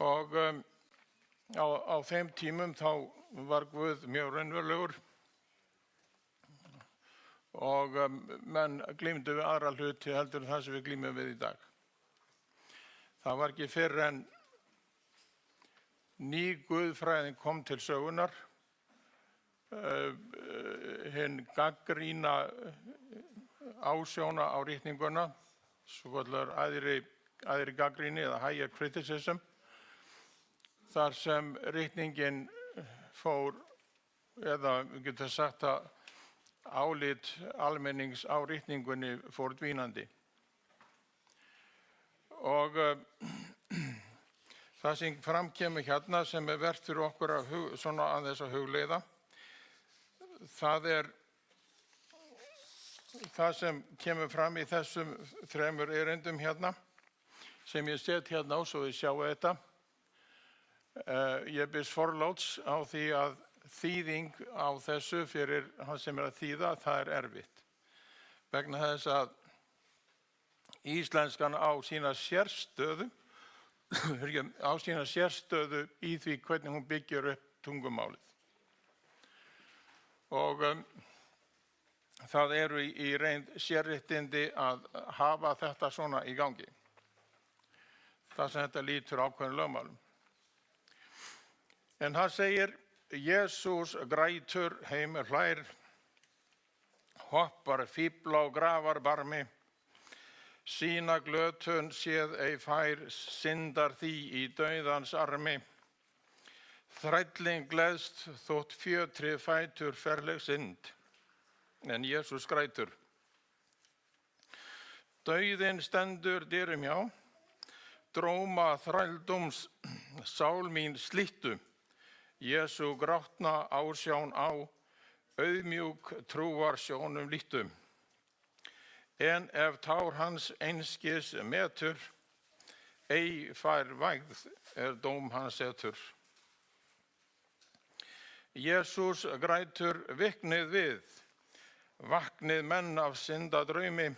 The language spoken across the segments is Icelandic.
Og á þeim tímum þá var Guð mjög raunverulegur og menn glímdu við aðra hluti heldur en það sem við glímum við í dag. Það var ekki fyrr en ný guðfræðin kom til sögunar, hinn gagnrýna ásjóna á ritninguna, svokallaður æðri gagnrýni eða higher criticism, þar sem ritningin fór, eða við getum sagt að álit almennings á ritningunni fór dvínandi. Og það sem fram kemur hérna sem vert fyrir okkur aðeins að hugleiða, það sem kemur fram í þessum þremur erindum hérna, sem ég set hérna á svo við sjáum þetta. Ég biðst forláts á því að þýðing á þessu fyrir hann sem að þýða, það erfitt. Vegna þess að íslenskan á sína sérstöðu í því hvernig hún byggir upp tungumálið. Og það eru í reynd sérréttindi að hafa þetta svona í gangi. Það sem þetta lýtur ákveðnum lögmálum. En það segir, Jesús grætur, heimur hlær, hoppar fífl á grafarbarmi, sína glötun séð ei fær, syndar því í dauðans armi. Þrællinn gleðst þótt fjötri fætur ferleg synd, en Jesús grætur. Dauðinn stendur dyrum hjá, dróma þrældóms sál mín slíttu. Jesú grátna ásján á, auðmjúk trúar sjónum lítum. En ef tár hans einskis metur, ei fær vægð dóm hans setur. Jesús grætur viknið við, vaknið menn af syndadraumi,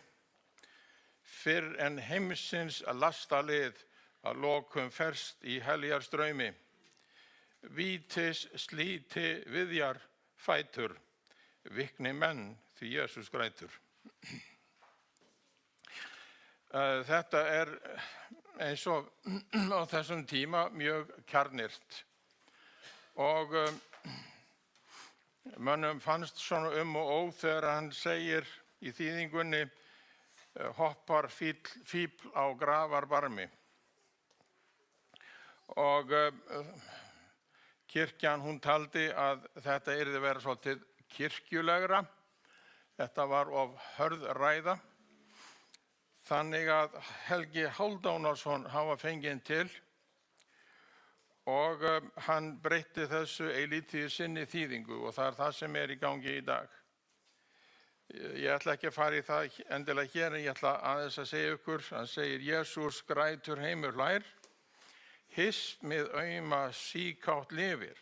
fyrr en heimsins lastalið að lokum ferst í heljarstraumi. Vítis slíti viðjar fætur, vikni menn því Jesús grætur. Þetta eins og á þessum tíma mjög kjarnyrt og mönnum fannst svona og ó þegar hann segir í þýðingunni hoppar fífl á grafarbarmi. Og kirkjan hún taldi að þetta yrði vera svolítið kirkjulegra. Þetta var of hörð ræða. Þannig að Helgi Hálfdánason hafa fengið til og hann breytti þessu eilítið í sinni þýðingu og það það sem í gangi í dag. Ég ætla ekki að fara í það endilega hér en ég ætla aðeins að segja ykkur. Hann segir Jesús grætur heimur hlær, hismið auma síkátt lifir.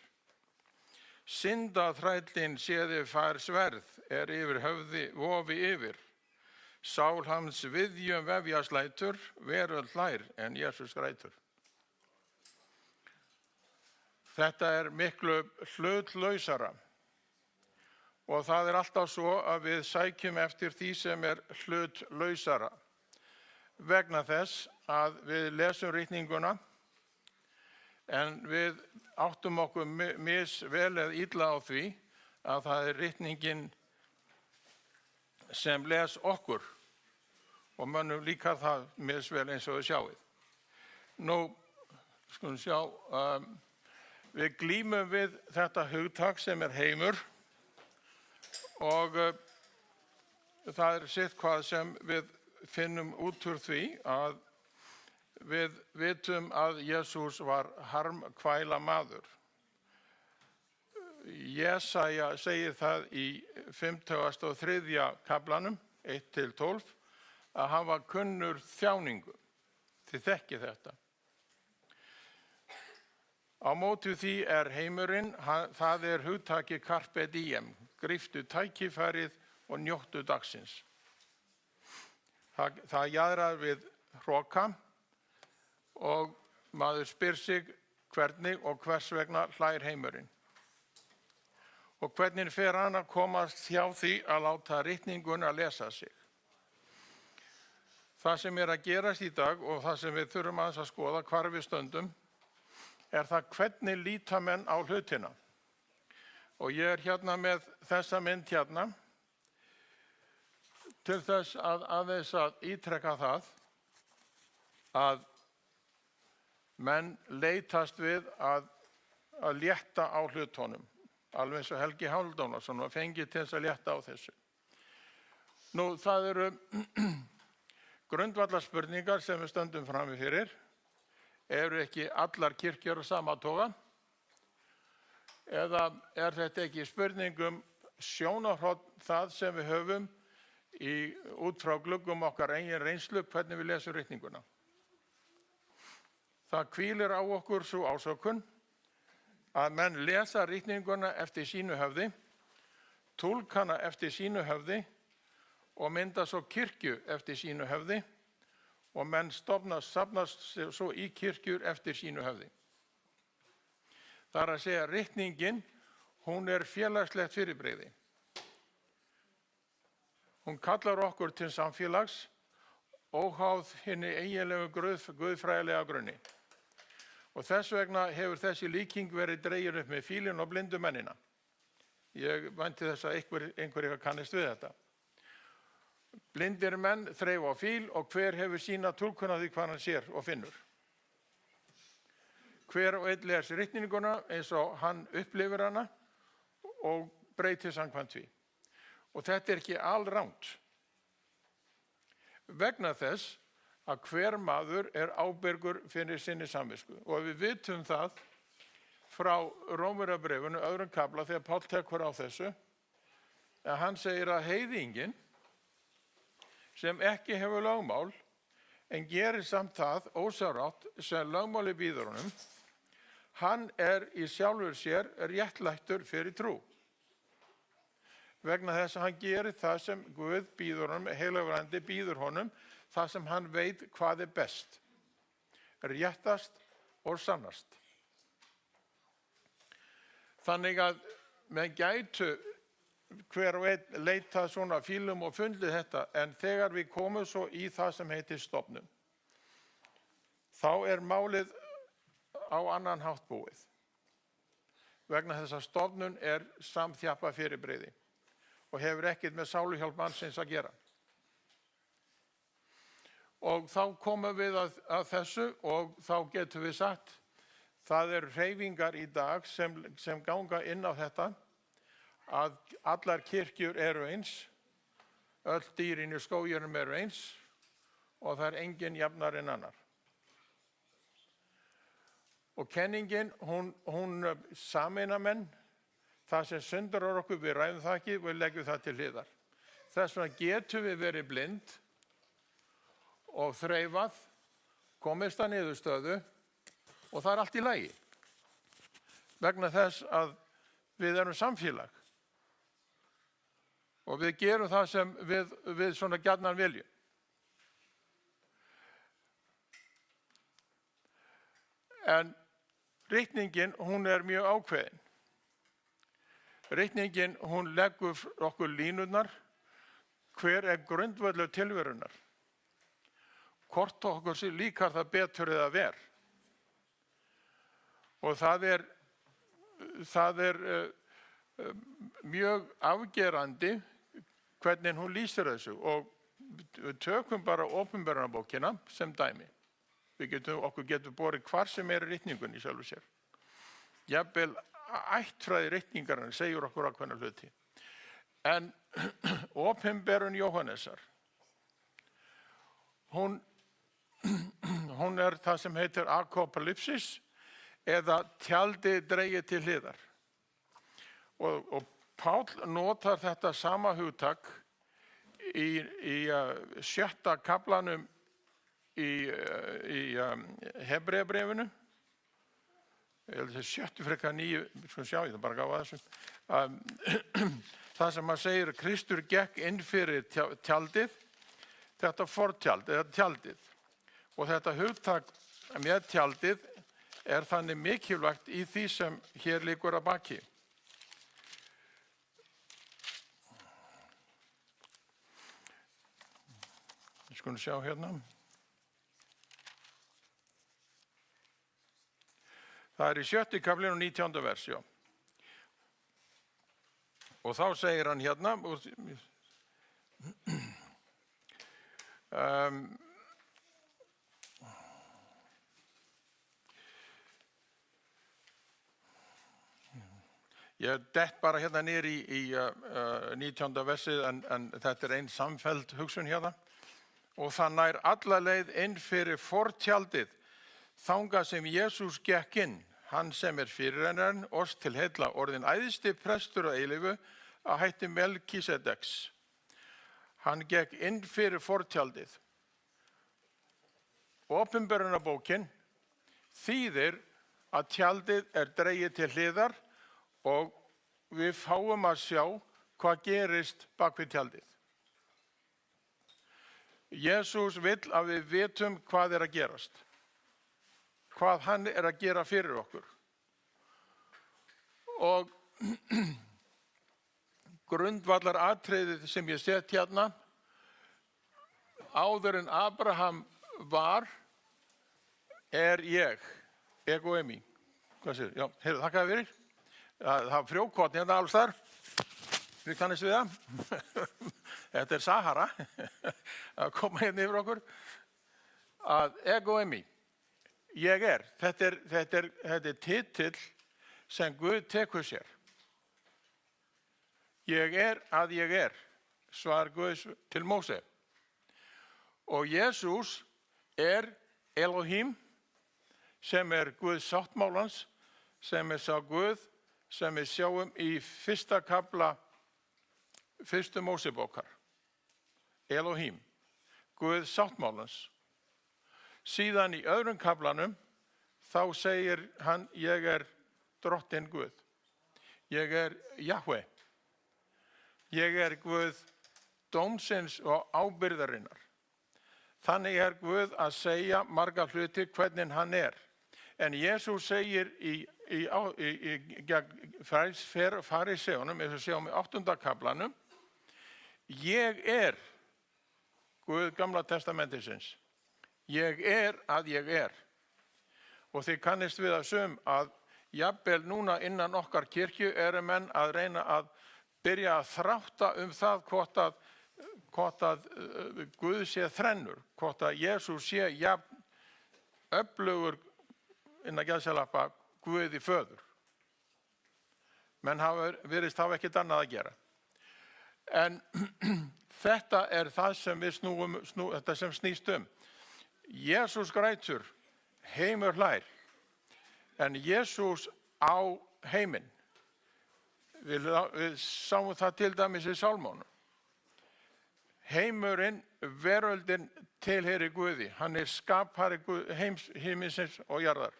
Syndaþrællinn séði fær sverð yfir höfði vofi yfir. Sál hans viðjum vefjaslætur, veröld hlær en Jesús grætur. Þetta miklu hlutlausara og það alltaf svo að við sækjum eftir því sem hlutlausara. Vegna þess að við lesum ritninguna en við áttum okkur misvel eða illa á því að það ritningin sem les okkur og mönnum líka það misvel eins og við sjáið. Nú, skulum sjá, við glímum við þetta hugtak sem heimur og það sitt hvað sem við finnum út úr því að við vitum að Jesús var harmkvæla maður. Jesaja segir það í 53. kaflanum, 1-12, að hann var kunnur þjáningu. Þið þekkið þetta. Á móti því heimurinn, það hugtakið carpe diem, gríptu tækifærið og njóttu dagsins. Það jaðrar við hroka og maður spyr sig hvernig og hvers vegna hlær heimurinn. Og hvernig fer hann að komast hjá því að láta ritninguna lesa sig. Það sem að gerast í dag og það sem við þurfum aðeins að skoða hvar við stöndum það hvernig líta menn á hlutina. Og ég hérna með þessa mynd hérna til þess að aðeins að ítrekka það að menn leitast við að létta á hlutunum. Alveg eins og Helgi Hálfdánason var fengið til þess að létta á þessu. Nú, það eru grundvallarspurningar sem við stöndum frammi fyrir. Eru ekki allar kirkjur á sama toga? Eða þetta ekki spurningum sjónarhorn það sem við höfum út frá gluggum okkar eigin reynslu hvernig við lesum ritninguna? Það hvílir á okkur sú ásökun að menn lesa ritninguna eftir sínu höfði, túlkana eftir sínu höfði og mynda svo kirkju eftir sínu höfði og menn safnast svo í kirkjur eftir sínu höfði. Það að segja ritningin, hún félagslegt fyrirbrigði. Hún kallar okkur til samfélags óháð hinni eiginlegu guðfræðilega grunni. Og þess vegna hefur þessi líking verið dregin upp með fílinn og blindu mennina. Ég vænti þess að einhverjir kannist við þetta. Blindir menn þreifa á fíl og hver hefur sína túlkun á því hvað hann sér og finnur. Hver og einn les ritninguna eins og hann upplifir hana og breytir samkvæmt því. Og þetta ekki alrangt. Vegna þess að hver maður ábyrgur fyrir sinni samvisku. Og við vitum það frá Rómverjabréfinu, öðrum kafla, þegar Páll tekur á þessu, að hann segir að heiðinginn, sem ekki hefur lögmál, en gerir samt það ósjálfrátt sem lögmáli býður honum, hann í sjálfur sér réttlættur fyrir trú. Vegna þess að hann gerir það sem Guð býður honum, heilagur andi býður honum, það sem hann veit hvað best, réttast og sannast. Þannig að menn gætu hver og einn leitað svona fílum og fundið þetta, en þegar við komum svo í það sem heitir stofnun, þá málið á annan hátt búið. Vegna þess að stofnun samþjappa fyrirbrigði og hefur ekkert með sáluhjálp mannsins að gera. Og þá komum við að þessu og þá getum við sagt, það hreyfingar í dag sem ganga inn á þetta, að allar kirkjur eins, öll dýrin í skóginum eins og það engin jafnar en annar. Og kenningin, hún sameinar menn, það sem sundrar okkur, við ræðum það ekki, við leggjum það til hliðar. Þess vegna getum við verið blind og þreifað, komist að niðurstöðu og það allt í lagi. Vegna þess að við samfélag og við gerum það sem við svona gjarnan viljum. En ritningin, hún mjög ákveðin. Ritningin, hún leggur okkur línurnar, hver grundvöllur tilverunar. Hvort okkur líkar það betur eða ver. Og það mjög afgerandi hvernig hún lýsir þessu. Og við tökum bara opinberunarbókina sem dæmi. Okkur getur borið hvar sem ritningun í sjálfu sér. Jafnvel ættfræði ritningarinn segir okkur ákveðna hluti. En opinberun Jóhannesar, hún það sem heitir apokalypsis eða tjaldið dregið til hliðar. Og Páll notar þetta sama hugtak í 7. kaflanum í Hebreabréfinu, eða 7:9, sko sjá, ég það bara gáða þessu, það sem hann segir, Kristur gekk inn fyrir tjaldið, þetta fortjald, eða tjaldið. Og þetta hugtak með tjaldið þannig mikilvægt í því sem hér liggur að baki. Við skulum sjá hérna. Það í 7. kaflinn og 19. vers, já. Og þá segir hann hérna, ég dett bara hérna niður í 19. versið en þetta ein samfelld hugsun hérna. Og það nær alla leið inn fyrir fortjaldið, þangað sem Jesús gekk inn, hann sem fyrirrennarinn oss til heilla, orðinn æðsti prestur að eilífu að hætti Melkísedeks. Hann gekk inn fyrir fortjaldið. Opinberunarbókin þýðir að tjaldið dregið til hliðar og við fáum að sjá hvað gerist bak við tjaldið. Jesús vill að við vitum hvað að gerast. Hvað hann að gera fyrir okkur. Og grundvallar atriðið sem ég set hérna, áður en Abraham var, ég, ego emi. Hvað sér? Já, heyrðu, þakka þér fyrir. Það frjókorn hérna alls þar. Við kannast við það. Þetta Sahara að koma hérna yfir okkur. Að ego emi. Ég þetta titill sem Guð tekur sér. Ég að ég svar Guðs til Móse. Og Jesús Elohim, sem Guðs sáttmálans, sem sá Guð, sem við sjáum í 1. kafla 1. Mósebókar. Elohim, Guð sáttmálans. Síðan í öðrum kaflanum, þá segir hann, ég drottinn Guð. Ég Jahve. Ég Guð dómsins og ábyrgðarinnar. Þannig Guð að segja marga hluti hvernig hann En Jesús segir í fariseunum, eins og sjáum í 8. kaflanum, ég Guð gamla testamentisins. Ég að ég Og þið kannist við að sum að jafnvel núna innan okkar kirkju menn að reyna að byrja að þrátta það hvort að Guð sé þrennur, hvort að Jesús sé jafn öflugur innan gæðsalappa Guði föður. Menn virðist hafa ekkert annað að gera. En þetta það sem við þetta sem snýst Jesús grætur, heimur hlær, en Jesús á heiminn. Við sáum það til dæmis í Sálmónum. Heimurinn, veröldin tilheyrir Guði. Hann skapari himinsins og jarðar.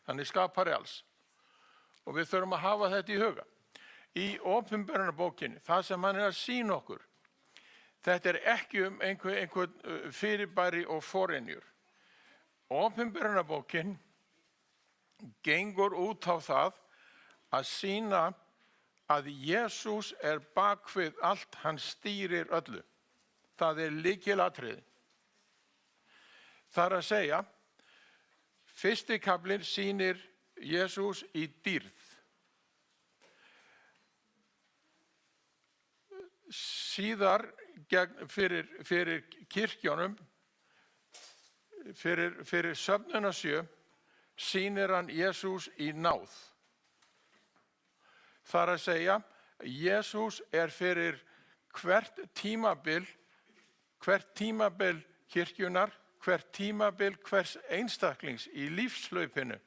Hann skapari alls. Og við þurfum að hafa þetta í huga. Í Opinberunarbókinni, það sem hann að sýna okkur, þetta ekki einhvern fyrirbæri og forynjur. Opinberunarbókin gengur út á það að sýna að Jesús bak við allt, hann stýrir öllu. Það lykilatriði. Það að segja, 1. kaflinn sýnir Jesús í dýrð. Síðar fyrir kirkjónum, fyrir söfnuna 7, sýnir hann Jesús í náð. Það að segja, Jesús fyrir hvert tímabil kirkjunar, hvert tímabil hvers einstaklings í lífslaupinu.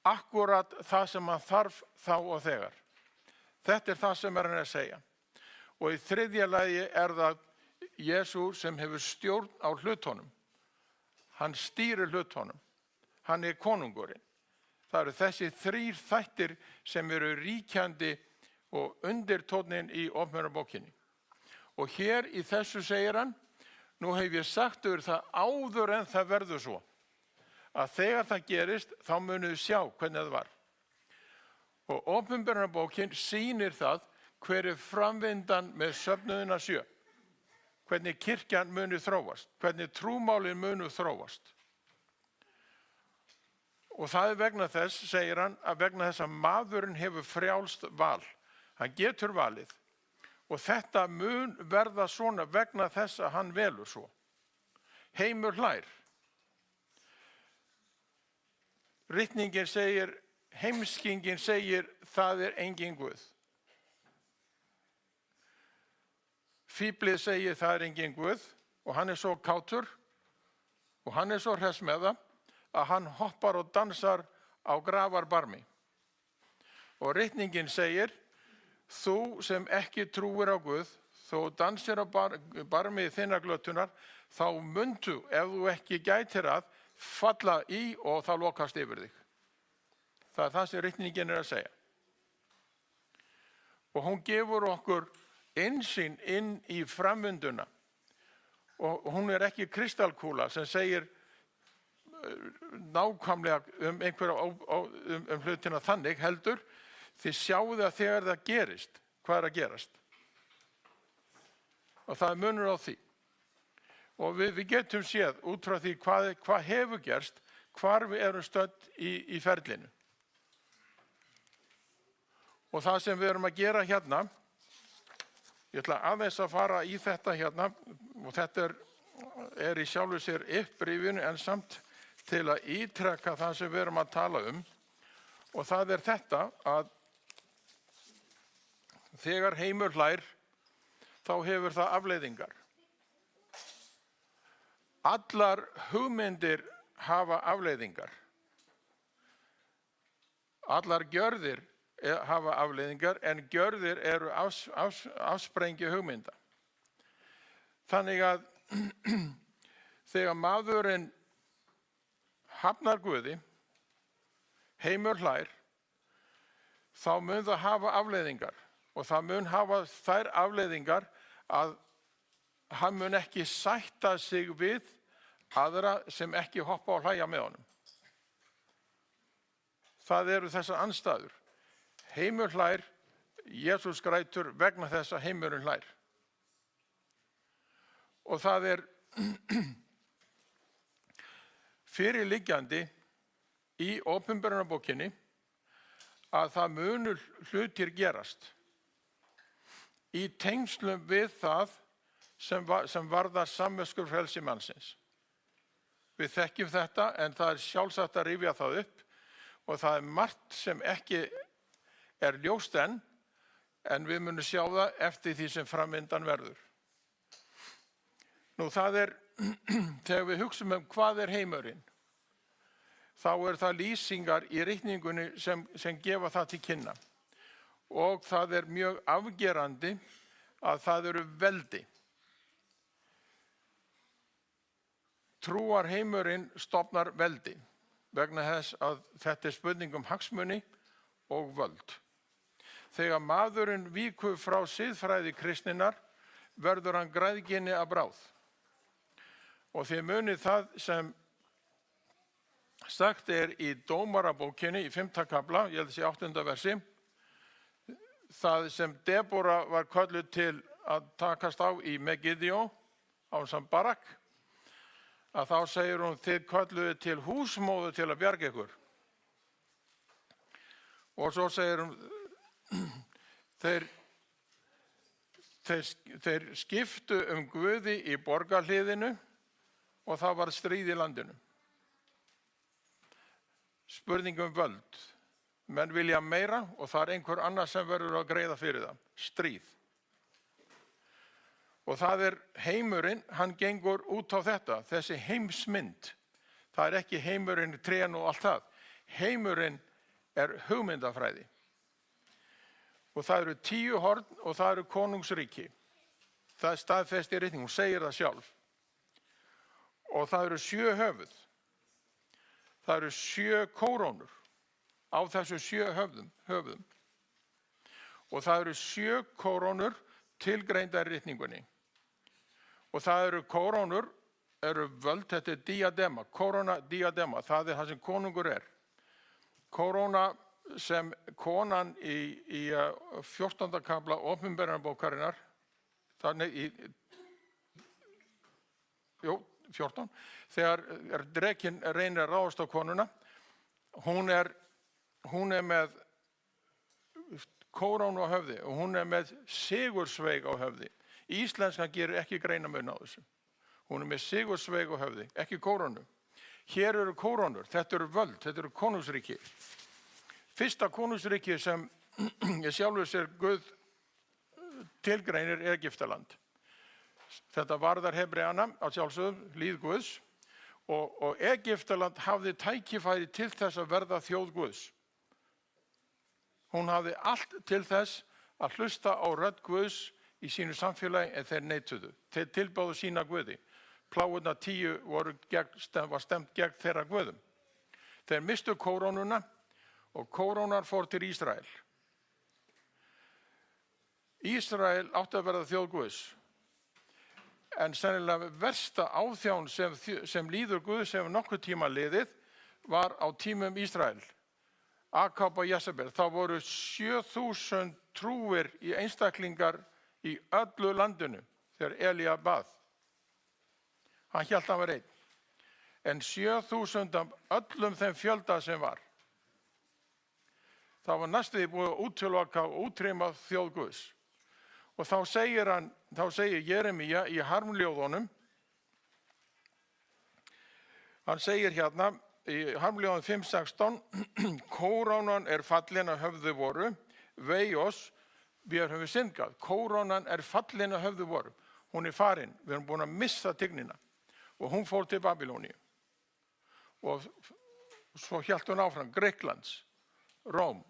Akkurat það sem hann þarf þá og þegar. Þetta það sem hann að segja. Og í 3. lagi það Jesús sem hefur stjórn á hlutunum. Hann stýrir hlutunum. Hann konungurinn. Það eru þessi 3 þættir sem ríkjandi og undirtónnin í Opinberunarbókinni. Og hér í þessu segir hann, Nú hef ég sagt það áður en það verður svo, að þegar það gerist, þá munið þið sjá hvernig það var. Og Opinberunarbókin sýnir það hver framvindan með söfnuðina 7. Hvernig kirkjan muni þróast, hvernig trúmálin munu þróast. Og það vegna þess, segir hann, að vegna þess að maðurinn hefur frjálst val. Hann getur valið. Og þetta mun verða svona vegna þess að hann velur svo. Heimur hlær. Ritningin segir, heimskingin segir, það engin Guð. Fíblið segir, það engin Guð, og hann svo kátur, og hann svo hress með það, að hann hoppar og dansar á gravarbarmi. Og ritningin segir, þú sem ekki trúir á Guð, þú dansir á barmi þinnar glötunar, þá mundu, ef þú ekki gætir að, falla í og það lokast yfir þig. Það það sem ritningin að segja. Og hún gefur okkur innsýn inn í framvinduna. Og hún ekki kristalkúla sem segir nákvæmlega einhverja hlutina þannig heldur, þið sjáu það þegar það gerist, hvað að gerast. Og það munur á því. Og við getum séð út frá því hvað hefur gerst, hvar við erum stödd í ferlinu. Og það sem við erum að gera hérna, ég ætla aðeins að fara í þetta hérna, og þetta er í sjálfu sér upprifjun en samt til að ítreka það sem við erum að tala um. Og það þetta að þegar heimur hlær, þá hefur það afleiðingar. Allar hugmyndir hafa afleiðingar. Allar gjörðir hafa afleiðingar, en gjörðir eru afsprengi hugmynda. Þannig að þegar maðurinn hafnar Guði, heimur hlær, þá mun það hafa afleiðingar. Og það mun hafa þær afleiðingar að hann mun ekki sætta sig við aðra sem ekki hoppa og hlæja með honum. Það eru þessar andstæður. Heimur hlær, Jesús grætur vegna þess að heimurinn hlær. Og það fyrirliggjandi í Opinberunarbókinni að það munu hlutir gerast í tengslum við það sem varðar samviskufrelsi mannsins. Við þekkjum þetta, en það sjálfsagt að rifja það upp og það margt sem ekki ljóst en við munum sjá það eftir því sem framvindan verður. Nú það þegar við hugsum hvað heimurinn, þá það lýsingar í ritningunni sem gefa það til kynna. Og það mjög afgerandi að það eru veldi. Trúar heimurinn stofnar veldi vegna þess að þetta spurning hagsmuni og völd. Þegar maðurinn víkur frá siðfræði kristninnar verður hann græðginni að bráð. Og þið munið það sem sagt í Dómarabókinni í 5. kafla, ég held að sé 8. versi, það sem Debora var kölluð til að takast á í Megiddo ásamt Barak, að þá segir hún, þið kölluðu til húsmóður til að bjarga ykkur. Og svo segir hún, þeir skiptu Guði í borgarhliðinu og það var stríð í landinu. Spurning völd. Menn vilja meira og það einhver annar sem verður að greiða fyrir það. Stríð. Og það heimurinn, hann gengur út á þetta, þessi heimsmynd. Það ekki heimurinn, trén og allt það. Heimurinn hugmyndafræði. Og það 10 horn og það konungsríki. Það staðfest í ritning, hún segir það sjálf. Og það 7 höfuð. Það 7 kórónur á þessu 7 höfðum. Og það 7 kórónur tilgreindar í ritningunni. Og það eru kórónur, eru völd, þetta er diadema, kórónadiadema, það er það sem konungur er. Kóróna sem konan í 14. kafla opinberunarbókarinnar, þannig í 14, þegar drekinn reynir að ráðast á konuna, hún er með kórónu á höfði og hún er með sigursveig á höfði. Íslenskan gerir ekki greinarmun á þessu. Hún er með sigursveig á höfði, ekki kórónu. Hér eru kórónur, þetta eru völd, þetta eru konungsríki. Fyrsta konungsríki sem sjálfur sér Guð tilgreinir er Egyptaland. Þetta varðar Hebreana á sjálfsögðum, líð Guðs, og Egyptaland hafði tækifæri til þess að verða þjóð Guðs. Hún hafði allt til þess að hlusta á rödd Guðs í sínu samfélagi en þeir neituðu. Þeir tilbáðu sína Guði. Plágurnar 10 var stemt gegn þeirra Guðum. Þeir mistu kórónuna og kórónar fór til Ísrael. Ísrael átti að verða þjóð Guðs. En sennilega versta áþján sem líður Guðs hefur nokkuð tíma liðið var á tímum Ísrael. Akab og Jezebel, það voru 7.000 trúir í einstaklingar í öllu landinu þegar Elía bað. Hann hélt hann var einn. En 7.000 af öllum þeim fjölda sem var. Það var næstuði búið að útiloka og útrýma þjóð Guðs. Og þá segir Jeremía í harmljóðunum, hann segir hérna, í harmljóðum 5:16, kórónan er fallin að höfði voru, vei oss, við höfum syndgað. Kórónan er fallin að höfði voru. Hún er farin, við erum búin að missa tignina. Og hún fór til Babylóníu. Og svo hélt hún áfram, Grikklands, Róm,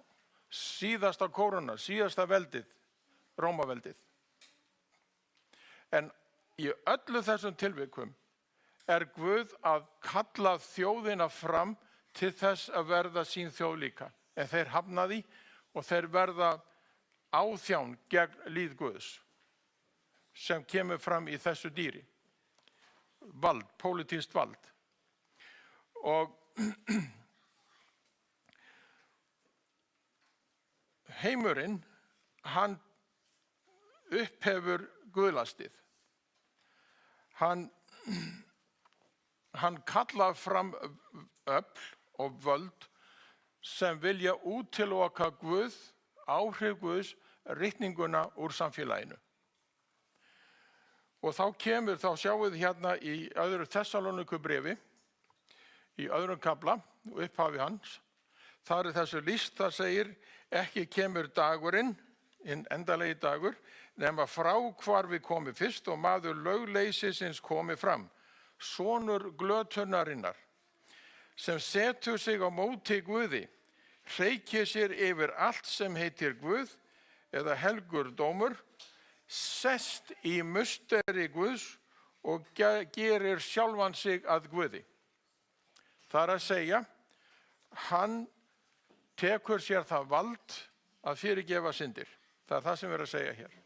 síðasta kóróna, síðasta veldið, Rómaveldið. En í öllu þessum tilvikum er Guð að kalla þjóðina fram til þess að verða sín þjóð líka. En þeir hafna því og þeir verða áþján gegn líð Guðs sem kemur fram í þessu dýri. Vald, pólitískt vald. Og heimurinn, hann upphefur guðlastið. Hann kallar fram öfl og völd sem vilja útiloka Guð, áhrif Guðs, ritninguna úr samfélaginu. Og þá sjáum við hérna í öðru Þessalónikubréfi, í öðrum kafla, upphafi hans, þar er þessu lýst, það segir, ekki kemur dagurinn, hinn endalegi dagur, nema fráhvarfi komi fyrst og maður lögleysisins komi fram, sonur glötunarinnar, sem setur sig á móti Guði, hreykir sér yfir allt sem heitir Guð eða helgur dómur, sest í musteri Guðs og gerir sjálfan sig að Guði. Það er að segja, hann tekur sér það vald að fyrirgefa syndir. Það er það sem við erum að segja hér.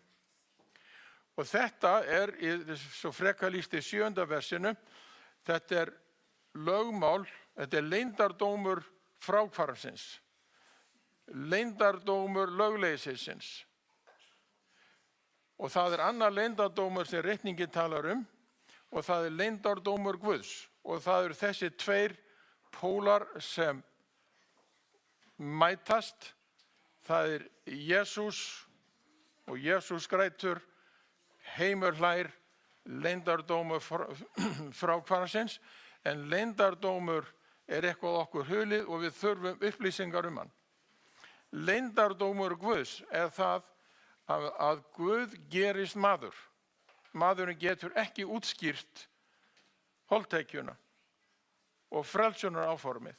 Og þetta er, svo frekar lýst í 7. versinu, þetta er lögmál, þetta er leyndardómur fráhvarfsins, leyndardómur lögleysisins. Og það er annar leyndardómur sem ritningin talar og það er leyndardómur Guðs. Og það eru þessi tveir pólar sem mætast. Það er Jesús og Jesús grætur, heimur hlær, leyndardómur fráhvarfsins, en leyndardómur er eitthvað okkur hulið og við þurfum upplýsingar hann. Leyndardómur Guðs er það að Guð gerist maður. Maðurinn getur ekki útskýrt holdtekjuna og frelsunar áformið.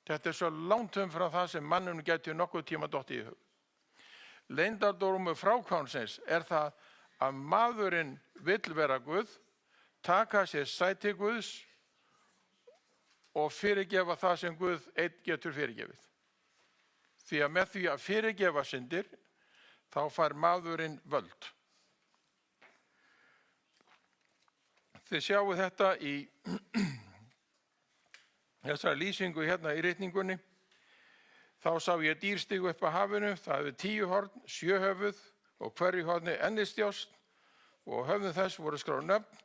Þetta er svo langt frá það sem mannum getur nokkuð tíma dottið í hug. Leyndardómur fráhvarfsins er það að maðurinn vill vera Guð, taka sér sæti Guðs og fyrirgefa það sem Guð einn getur fyrirgefið. Því að með því að fyrirgefa syndir, þá fær maðurinn völd. Þið sjáu þetta í þessari lýsingu hérna í ritningunni. Þá sá ég dýr stigu upp að hafinu, það hefði 10 horn, 7 höfuð og hverju horni ennistjást og höfðum þess voru skráð nöfn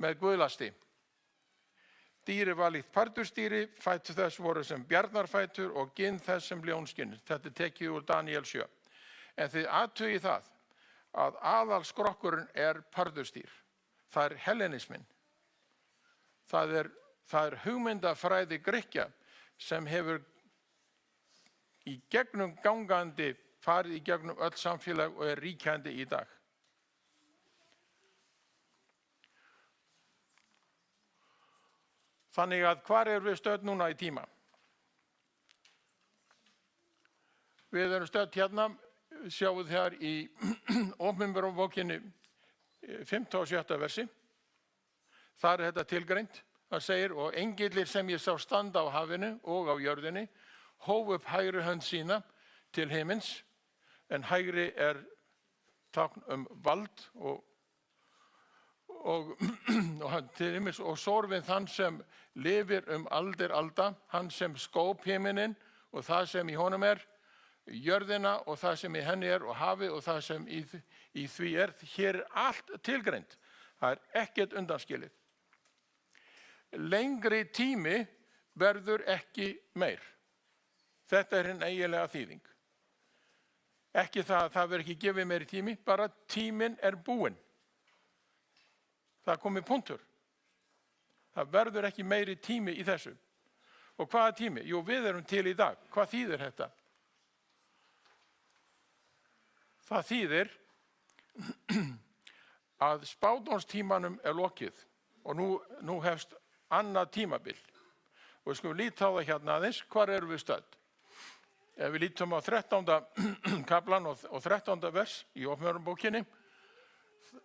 með guðlasti. Dýri var líkt pardusdýri, fætur þess voru sem bjarnarfætur og ginn þess sem ljónskinn. Þetta er tekið úr Daniel 7. En þið athugið það að aðalskrokkurinn er pardusdýr. Það er hellenisminn. Það er hugmyndafræði Grikkja sem hefur í gegnum gangandi farið í gegnum öll samfélag og er ríkjandi í dag. Þannig að hvar erum við stödd núna í tíma? Við erum stödd hérna, sjáum þér í Opinberunarbókinni 5. og 7. versi. Þar er þetta tilgreint. Það segir, og engillir sem ég sá standa á hafinu og á jörðinni, hóf upp hægri hönd sína til himins, en hægri er tákn vald og til himins og sorfin þann sem lifir aldir alda, hann sem skóp himinin og það sem í honum er, jörðina og það sem í henni er og hafið og það sem í því er. Hér er allt tilgreint. Það er ekkert undanskilið. Lengri tími verður ekki meir. Þetta er hinn eiginlega þýðing. Ekki það að það verður ekki gefið meiri tími, bara tíminn er búinn. Það er komið punktur. Það verður ekki meiri tími í þessu. Og hvaða tími? Jú, við erum til í dag. Hvað þýðir þetta? Það þýðir að spádómstímanum er lokið og nú hefst annað tímabil. Og við skulum líta á það hérna aðeins, hvar erum við stödd? Ef við lítum á 13. kaplan og 13. vers í Opinberunarbókinni,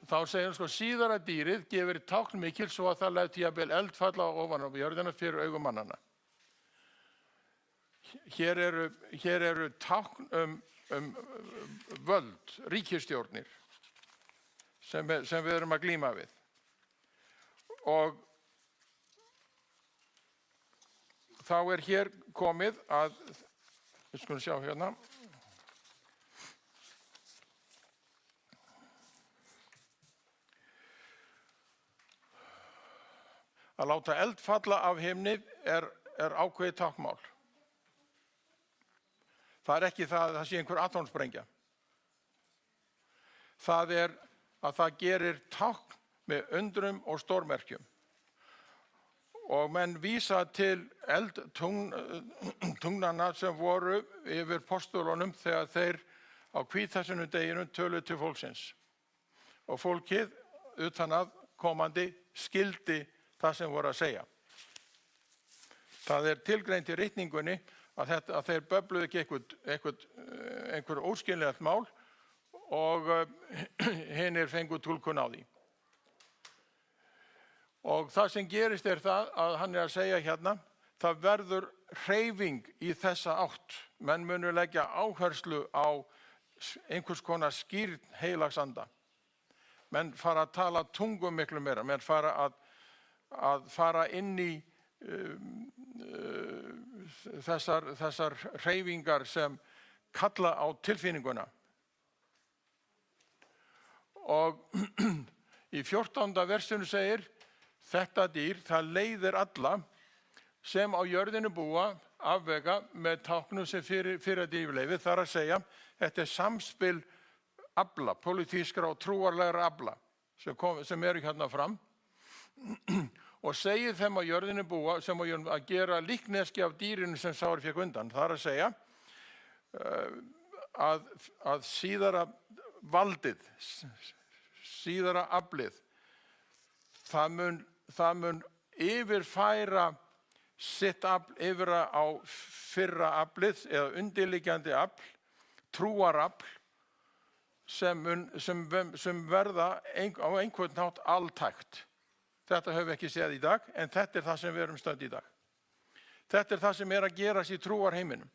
þá segir síðara dýrið gefur tákn mikil svo að það lætur jafnvel eld falla ofan á jörðina fyrir augum mannanna. Hér eru tákn völd, ríkisstjórnir sem við erum að glíma við. Og þá er hér komið að, við skulum sjá hérna, að láta eld falla af himni er ákveðið táknmál. Það er ekki það sé einhver atómsprengja. Það er að það gerir tákn með undrum og stórmerkjum. Og menn vísa til eldtungnanna sem voru yfir postulunum þegar þeir á hvítasunum deginum töluðu til fólksins. Og fólkið utan að komandi skildi það sem voru að segja. Það er tilgreint í ritningunni að þeir böbluðu ekki einhver óskiljanlegt mál og hinir fengu túlkun á því. Og það sem gerist er það að hann er að segja hérna, það verður hreyfing í þessa átt. Menn munu leggja áherslu á einhvers konar skýrn heilagsanda. Menn fara að tala tungum miklu meira, menn fara að fara inn í þessar hreyfingar sem kalla á tilfinninguna. Og í 14. versinu segir, þetta dýr, það leiðir alla sem á jörðinu búa afvega með táknum sem fyrir dýrleyfi. Það er að segja, þetta er samspil afla, pólitískra og trúarlegra afla sem eru hérna fram og segir þeim á jörðinu búa sem að gera líkneski af dýrinu sem Sári fékk undan. Það er að segja að síðara valdið, síðara aflið, það mun yfirfæra sitt afl yfir á fyrra aflið eða undirliggjandi afl, trúarafl sem verða á einhvern hátt altækt. Þetta höfum við ekki séð í dag, en þetta er það sem við erum stödd í dag. Þetta er það sem er að gerast í trúarheiminum.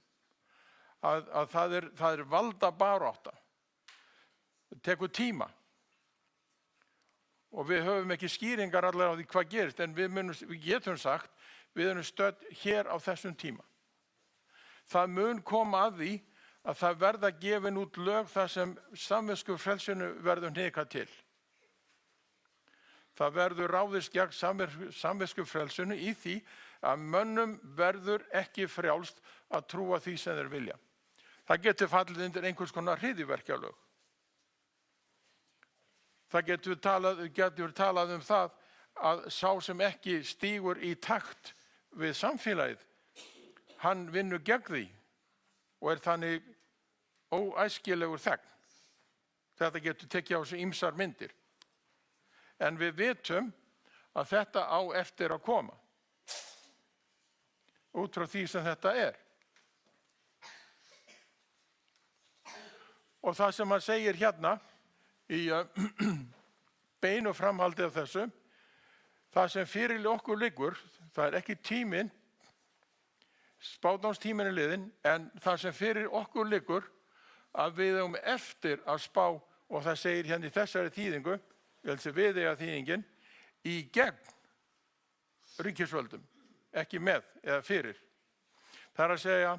Að það er valdabarátta. Það tekur tíma. og við höfum ekki skýringar allar á því hvað gerist, en við getum sagt, við erum stödd hér á þessum tíma. Það mun koma að því að það verða gefin út lög þar sem samviskufrelsinu verður hnikað til. Það verður ráðist gegn samviskufrelsinu í því að mönnum verður ekki frjálst að trúa því sem þeir vilja. Það getur fallið undir einhvers konar hryðjuverkalög. Það getur talað um það að sá sem ekki stígur í takt við samfélagið, hann vinnur gegn því og er þannig óæskilegur þegn. Þetta getur tekið á sig ýmsar myndir. En við vitum að þetta á eftir að koma. Út frá því sem þetta er. Og það sem hann segir hérna í beinu framhaldi af þessu, það sem fyrir okkur liggur, það er ekki tíminn, spádómstíminn er liðinn, en það sem fyrir okkur liggur að við eigum eftir að spá, og það segir hérna í þessari þýðingu, við eiga þýðingin, í gegn ríkisvöldum, ekki með eða fyrir. Það er að segja,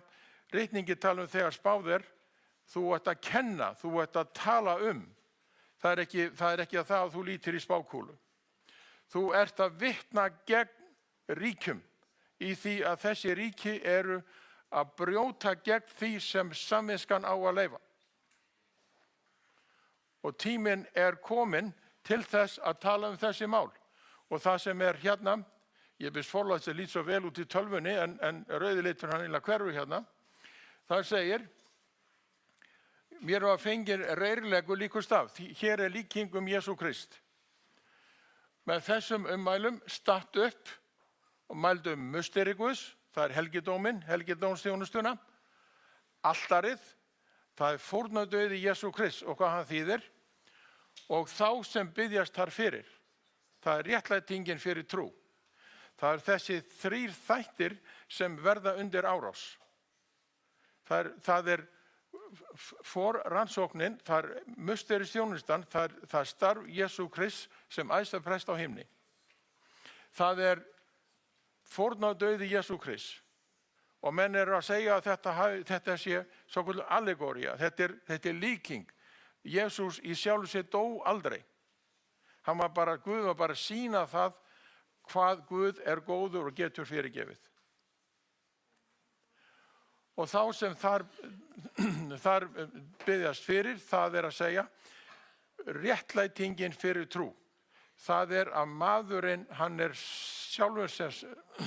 ritningi tala um þegar spáð er, þú ert að kenna, þú ert að tala um. Það er ekki að það að þú lítir í spákúlu. Þú ert að vitna gegn ríkjum í því að þessi ríki eru að brjóta gegn því sem samviskan á að leyfa. Og tíminn er kominn til þess að tala um þessi mál. Og það sem er hérna, ég byrst forlátt að lít svo vel út í tölvunni, en rauði litur hann einlega hverfu hérna, það segir, mér var fengið reyrlegu líkustaf. Hér er líking Jesú Krist. Með þessum ummælum statt upp og mældu musteri Guðs, það er helgidóminn, helgidómsþjónustuna, altarið, það er fórnardauði Jesú Krist og hvað hann þýðir, og þá sem biðjast þar fyrir. Það er réttlætingin fyrir trú. Það er þessi 3 þættir sem verða undir árás. Það er forrannsóknin, það er musteristjónustan, það er starf Jesú Krist sem æðsta prest á himni. Það er fórnardauði Jesú Krist. Og menn eru að segja að þetta sé svokölluð allegóría, þetta er líking. Jesús í sjálfu sér dó aldrei. Guð var bara að sýna það hvað Guð er góður og getur fyrirgefið. Og þá sem þar biðjast fyrir, það er að segja réttlætingin fyrir trú. Það er að maðurinn, hann er sjálfur sem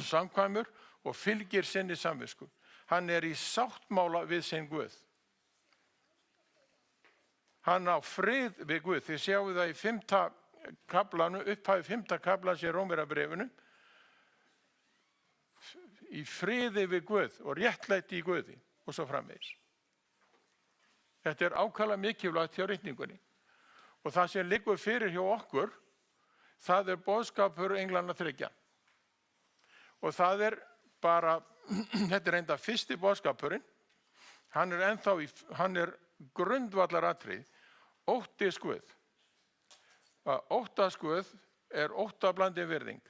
samkvæmur og fylgir sinni samvisku. Hann er í sáttmála við sinn Guð. Hann á frið við Guð. Þið sjáu það í 5. kaflanu, upphæfi 5. kaflans í Rómverjabréfinu. Í friði við Guð og réttlæti í Guði og svo framvegis. Þetta er ákaflega mikilvægt hjá ritningunni. Og það sem liggur fyrir hjá okkur, það er boðskapur englanna 3. Og það er bara, þetta er enda fyrsti boðskapurinn, hann er grundvallaratriði, óttist Guð. Að óttast Guð er óttablandin virðing,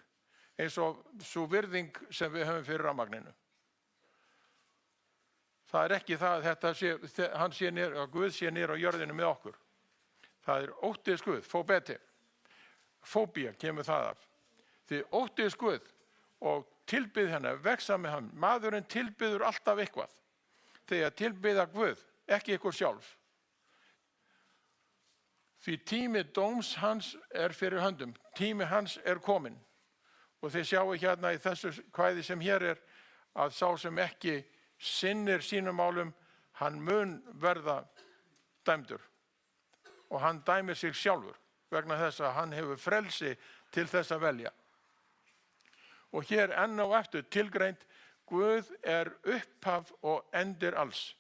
eins og svo virðing sem við höfum fyrir rafmagninu. Það er ekki það að Guð sé niður á jörðinu með okkur. Það er óttist Guð, fóbeti. Fóbía kemur það af. Þið óttist Guð og tilbyð hennar, vexa með hann. Maðurinn tilbyður alltaf eitthvað. Þegar tilbyða Guð, ekki ykkur sjálf. Því tími dóms hans er fyrir höndum. Tími hans er kominn. Og þið sjáu hérna í þessu kvæði sem hér er að sá sem ekki sinnir sínum málum, hann mun verða dæmdur. Og hann dæmir sig sjálfur vegna þess að hann hefur frelsi til þess að velja. Og hér enn og eftir tilgreint, Guð er upphaf og endir alls.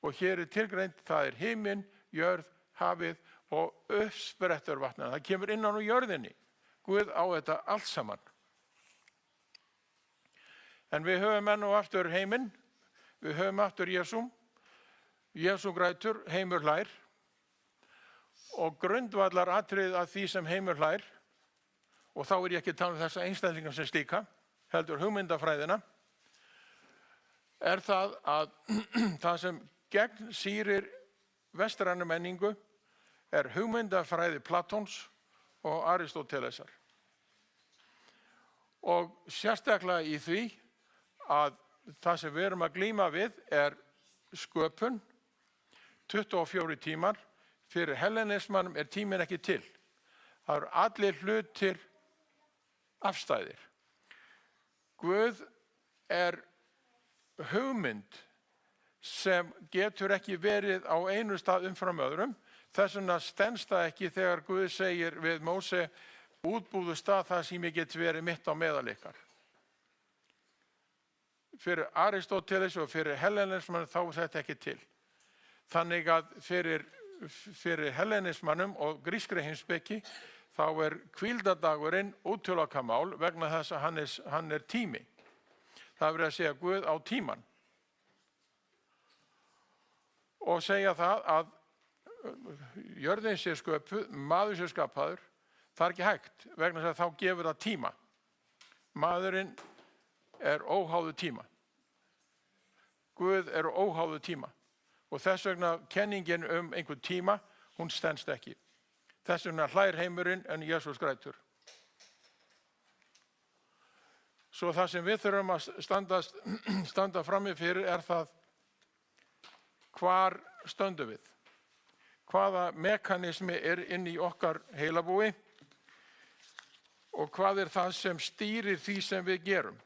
Og hér er tilgreint, það er himinn, jörð, hafið og uppsprettur vatnana. Það kemur innan úr jörðinni. Guð á þetta allt saman. En við höfum enn og aftur heiminn, við höfum aftur Jesú grætur, heimur hlær, og grundvallar atriðið að því sem heimur hlær, og þá ég ekki að tala þessa einstaklinga sem slíka, heldur hugmyndafræðina, það að það sem gegnsýrir vestrænu menningu hugmyndafræði Platons og Aristótelesar. Og sérstaklega í því að það sem við erum að glíma við sköpun, 24 tímar, fyrir hellenismanum tíminn ekki til. Það eru allir hlutir afstæðir. Guð hugmynd sem getur ekki verið á einu stað umfram öðrum. Þess vegna stenst það ekki þegar Guð segir við Móse, útbúðu stað það sem ég get verið mitt á meðal ykkar. Fyrir Aristóteles og fyrir hellenismanum þá þetta ekki til. Þannig að fyrir hellenismannum og grískri heimspeki þá hvíldardagurinn útilokamál vegna þess að hann tími. Það verið að segja Guð á tíman. Og segja það að jörðin sé sköpuð, maður sé skapaður, það ekki hægt vegna þess að þá gefur það tíma. Maðurinn óháður tíma. Guð óháður tíma. Og þess vegna kenningin einhver tíma, hún stenst ekki. Þess vegna hlær heimurinn en Jesús grætur. Svo það sem við þurfum að standa frammi fyrir það hvar stöndum við. Hvaða mekanismi inn í okkar heilabúi og hvað það sem stýrir því sem við gerum.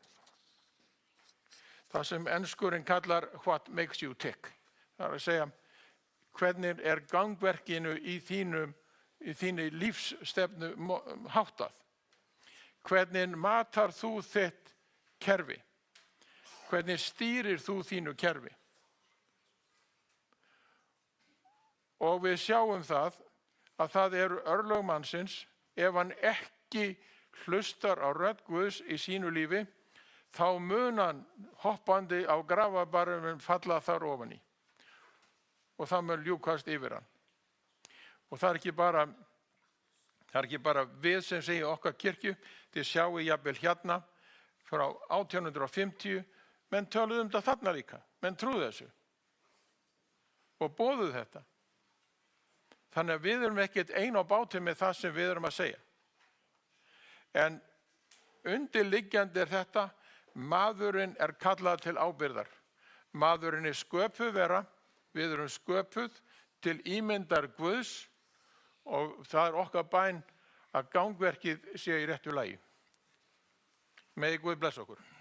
Það sem enskurinn kallar what makes you tick. Það að segja hvernig gangverkinu í þínu lífsstefnu háttað. Hvernig matar þú þitt kerfi? Hvernig stýrir þú þínu kerfi? Og við sjáum það að það örlög mannsins, ef hann ekki hlustar á rödd Guðs í sínu lífi, þá mun hann hoppandi á grafarbarminn falla þar ofan í. Og það mun ljúkast yfir hann. Og það ekki bara við sem segja okkar kirkju, þið sjáu jafnvel hérna frá 1850, menn töluðu það þarna líka, menn trúðu þessu og boðuðu þetta. Þannig að við erum ekkert ein á báti með það sem við erum að segja. En undirliggjandi þetta, maðurinn kallað til ábyrgðar. Maðurinn sköpuð vera, við erum sköpuð til ímyndar Guðs og það okkar bæn að gangverkið sé í réttu lagi. Megi Guð blessa okkur.